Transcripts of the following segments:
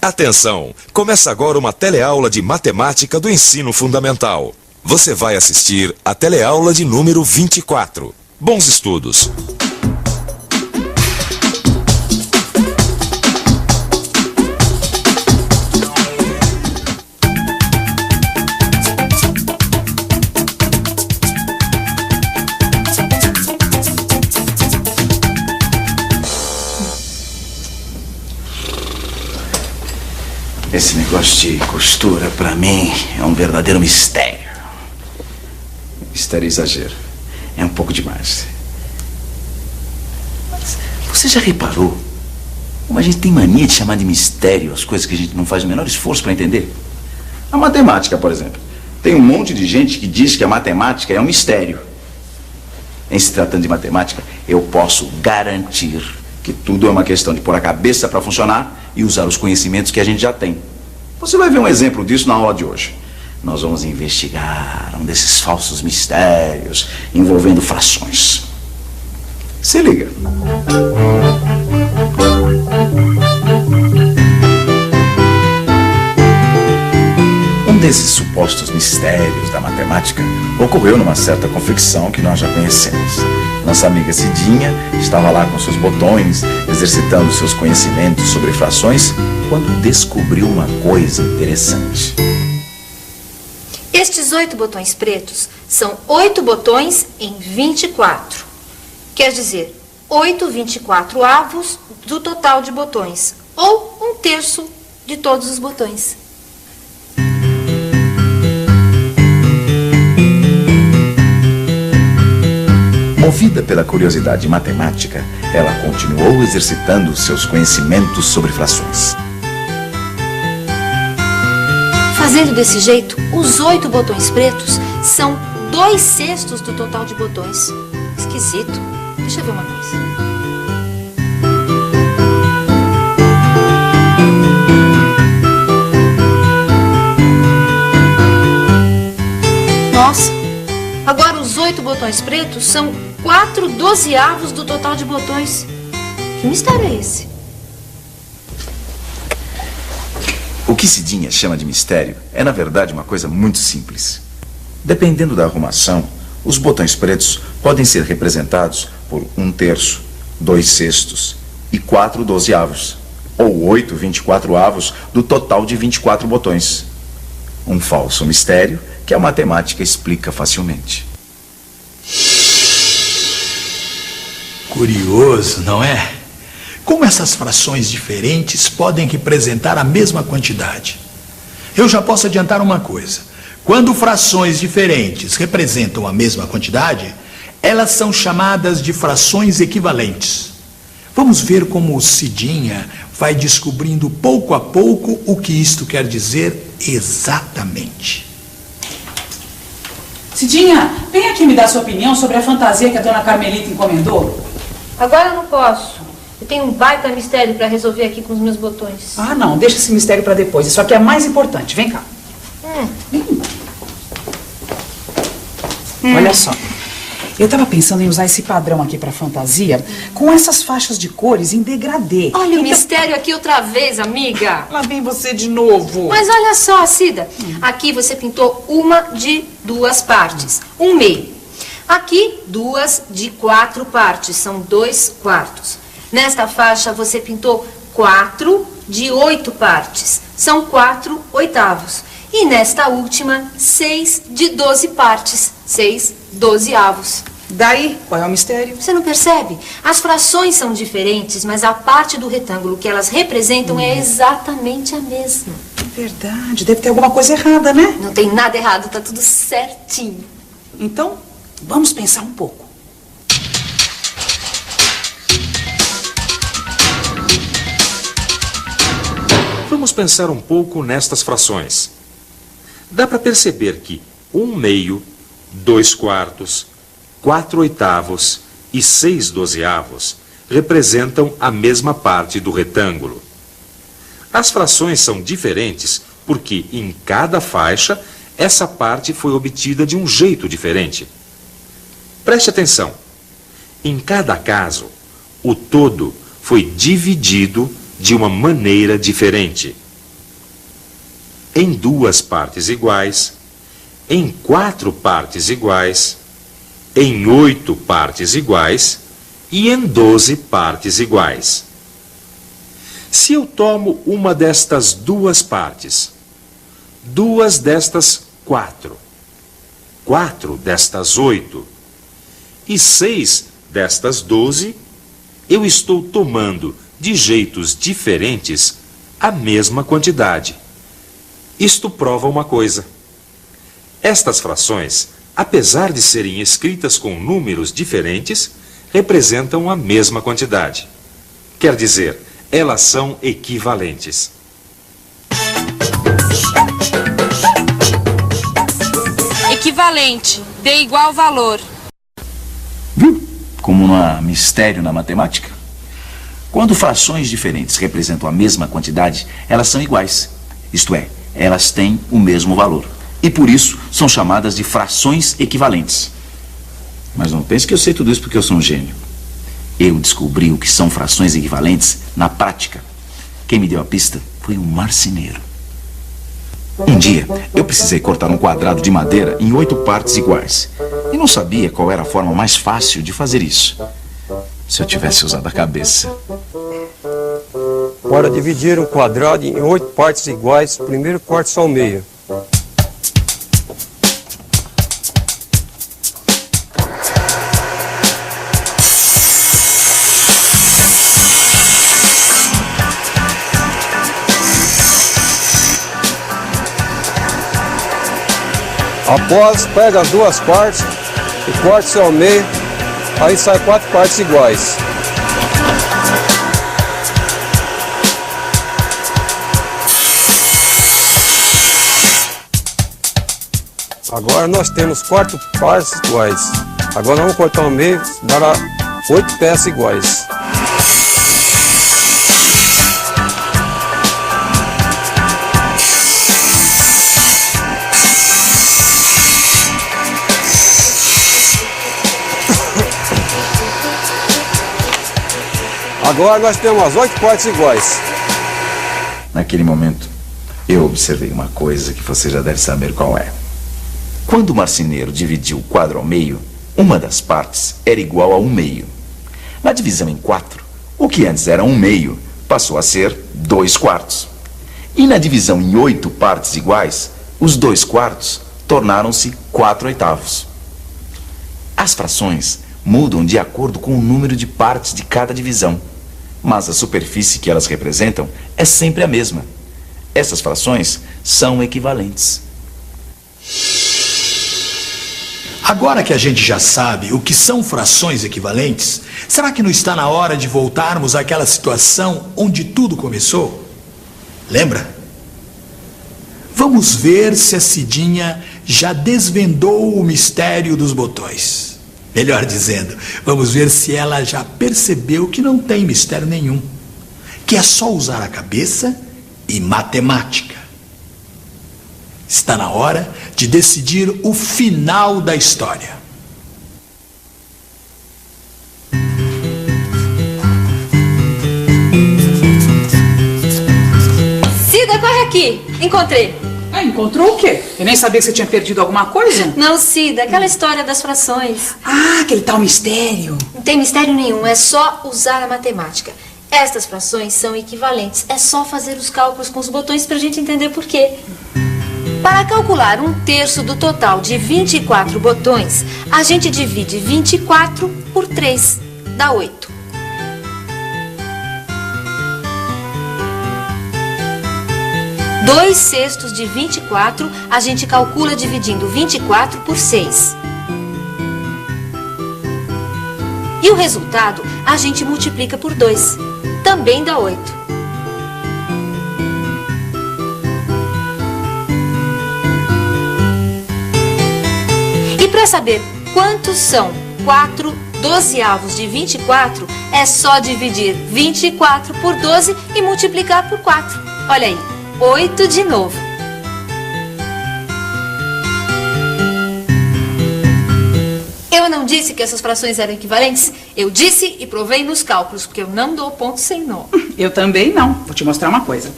Atenção! Começa agora uma teleaula de matemática do ensino fundamental. Você vai assistir a teleaula de número 24. Bons estudos! Esse negócio de costura, pra mim, é um verdadeiro mistério. Mistério é exagero. É um pouco demais. Mas você já reparou como a gente tem mania de chamar de mistério as coisas que a gente não faz o menor esforço pra entender? A matemática, por exemplo. Tem um monte de gente que diz que a matemática é um mistério. Em se tratando de matemática, eu posso garantir que tudo é uma questão de pôr a cabeça pra funcionar e usar os conhecimentos que a gente já tem. Você vai ver um exemplo disso na aula de hoje. Nós vamos investigar um desses falsos mistérios envolvendo frações. Se liga. Um desses supostos mistérios da matemática ocorreu numa certa confecção que nós já conhecemos. Nossa amiga Cidinha estava lá com seus botões, exercitando seus conhecimentos sobre frações, quando descobriu uma coisa interessante. Estes 8 botões pretos são 8 botões em 24. Quer dizer, 8 24avos do total de botões, ou 1/3 de todos os botões. Movida pela curiosidade matemática, ela continuou exercitando seus conhecimentos sobre frações. Fazendo desse jeito, os 8 botões pretos são 2/6 do total de botões. Esquisito. Deixa eu ver uma coisa. Nossa, agora os 8 botões pretos são 4/12avos do total de botões. Que mistério é esse? O que Cidinha chama de mistério é, na verdade, uma coisa muito simples. Dependendo da arrumação, os botões pretos podem ser representados por 1/3, 2/6 e 4/12avos, ou 8 24avos do total de 24 botões. Um falso mistério que a matemática explica facilmente. Curioso, não é? Como essas frações diferentes podem representar a mesma quantidade? Eu já posso adiantar uma coisa. Quando frações diferentes representam a mesma quantidade, elas são chamadas de frações equivalentes. Vamos ver como o Cidinha vai descobrindo pouco a pouco o que isto quer dizer exatamente. Cidinha, vem aqui me dar sua opinião sobre a fantasia que a dona Carmelita encomendou. Agora eu não posso. Eu tenho um baita mistério para resolver aqui com os meus botões. Ah, não, deixa esse mistério para depois. Isso aqui é mais importante. Vem cá. Vem. Olha só. Eu estava pensando em usar esse padrão aqui para fantasia com essas faixas de cores em degradê. Olha o mistério aqui outra vez, amiga. Lá vem você de novo. Mas olha só, Cida. Aqui você pintou uma de 2 partes, 1/2. Aqui, 2 de 4 partes, são 2/4. Nesta faixa, você pintou 4 de 8 partes, são 4/8. E nesta última, 6 de 12 partes, 6/12avos. Daí, qual é o mistério? Você não percebe? As frações são diferentes, mas a parte do retângulo que elas representam é exatamente a mesma. Verdade, deve ter alguma coisa errada, né? Não tem nada errado, tá tudo certinho. Então, vamos pensar um pouco. Vamos pensar um pouco nestas frações. Dá para perceber que 1/2, 2/4, 4/8 e 6/12avos representam a mesma parte do retângulo. As frações são diferentes porque em cada faixa essa parte foi obtida de um jeito diferente. Preste atenção. Em cada caso, o todo foi dividido de uma maneira diferente. em 2 partes iguais, em 4 partes iguais, em 8 partes iguais e em 12 partes iguais. Se eu tomo uma destas 2 partes, 2 destas 4, 4 destas 8 e 6 destas 12, eu estou tomando de jeitos diferentes a mesma quantidade. Isto prova uma coisa. Estas frações, apesar de serem escritas com números diferentes, representam a mesma quantidade. Quer dizer, elas são equivalentes. Equivalente, dê igual valor. Viu? Como não há mistério na matemática. Quando frações diferentes representam a mesma quantidade, elas são iguais. Isto é, elas têm o mesmo valor. E por isso são chamadas de frações equivalentes. Mas não pense que eu sei tudo isso porque eu sou um gênio. Eu descobri o que são frações equivalentes na prática. Quem me deu a pista foi um marceneiro. Um dia, eu precisei cortar um quadrado de madeira em 8 partes iguais. E não sabia qual era a forma mais fácil de fazer isso. Se eu tivesse usado a cabeça. Para dividir um quadrado em 8 partes iguais, primeiro corte só o meio. Após, pega as 2 partes e corte ao meio, aí sai 4 partes iguais. Agora nós temos 4 partes iguais. Agora vamos cortar ao meio, dará 8 peças iguais. Agora nós temos as 8 partes iguais. Naquele momento, eu observei uma coisa que você já deve saber qual é. Quando o marceneiro dividiu o quadro ao meio, uma das partes era igual a 1/2. Na divisão em 4, o que antes era 1/2 passou a ser 2/4. E na divisão em 8 partes iguais, os 2/4 tornaram-se 4/8. As frações mudam de acordo com o número de partes de cada divisão, mas a superfície que elas representam é sempre a mesma. Essas frações são equivalentes. Agora que a gente já sabe o que são frações equivalentes, será que não está na hora de voltarmos àquela situação onde tudo começou? Lembra? Vamos ver se a Cidinha já desvendou o mistério dos botões. Melhor dizendo, vamos ver se ela já percebeu que não tem mistério nenhum, que é só usar a cabeça e matemática. Está na hora de decidir o final da história. Cida, corre aqui. Encontrei. Ah, encontrou o quê? Eu nem sabia que você tinha perdido alguma coisa. Não, Cida, aquela história das frações. Ah, aquele tal mistério. Não tem mistério nenhum, é só usar a matemática. Estas frações são equivalentes. É só fazer os cálculos com os botões pra gente entender por quê. Para calcular 1/3 do total de 24 botões, a gente divide 24 por 3, dá 8. Dois sextos de 24, a gente calcula dividindo 24 por 6. E o resultado, a gente multiplica por 2. Também dá 8. E para saber quantos são 4 dozeavos de 24, é só dividir 24 por 12 e multiplicar por 4. Olha aí, 8 de novo. Eu não disse que essas frações eram equivalentes? Eu disse e provei nos cálculos, porque eu não dou ponto sem nó. Eu também não. Vou te mostrar uma coisa.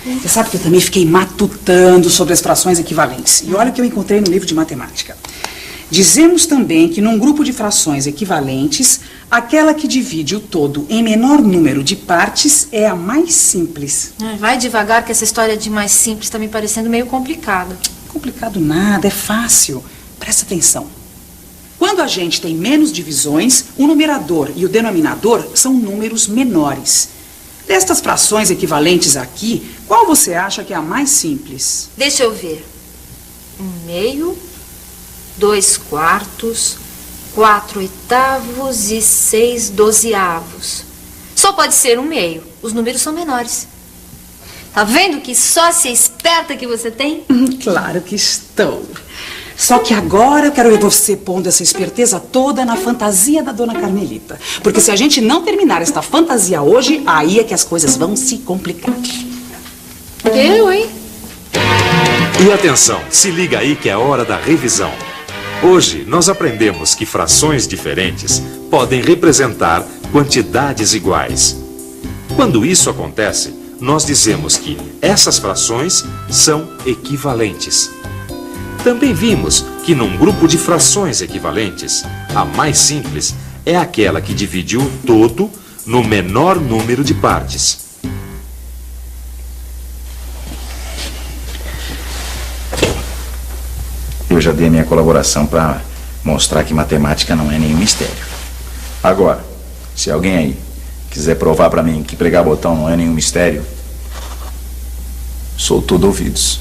Você sabe que eu também fiquei matutando sobre as frações equivalentes. E olha o que eu encontrei no livro de matemática. Dizemos também que num grupo de frações equivalentes, aquela que divide o todo em menor número de partes é a mais simples. Vai devagar, que essa história de mais simples está me parecendo meio complicada. Complicado nada, é fácil. Presta atenção. Quando a gente tem menos divisões, o numerador e o denominador são números menores. Destas frações equivalentes aqui, qual você acha que é a mais simples? Deixa eu ver. 1/2, 2/4, 4/8 e 6/12. Só pode ser 1/2. Os números são menores. Tá vendo que sócia esperta que você tem? Claro que estou. Só que agora eu quero ver você pondo essa esperteza toda na fantasia da Dona Carmelita. Porque se a gente não terminar esta fantasia hoje, aí é que as coisas vão se complicar. Eu, hein? E atenção, se liga aí que é hora da revisão. Hoje nós aprendemos que frações diferentes podem representar quantidades iguais. Quando isso acontece, nós dizemos que essas frações são equivalentes. Também vimos que num grupo de frações equivalentes, a mais simples é aquela que divide o todo no menor número de partes. Eu já dei a minha colaboração para mostrar que matemática não é nenhum mistério. Agora, se alguém aí quiser provar para mim que pregar botão não é nenhum mistério, sou todo ouvidos.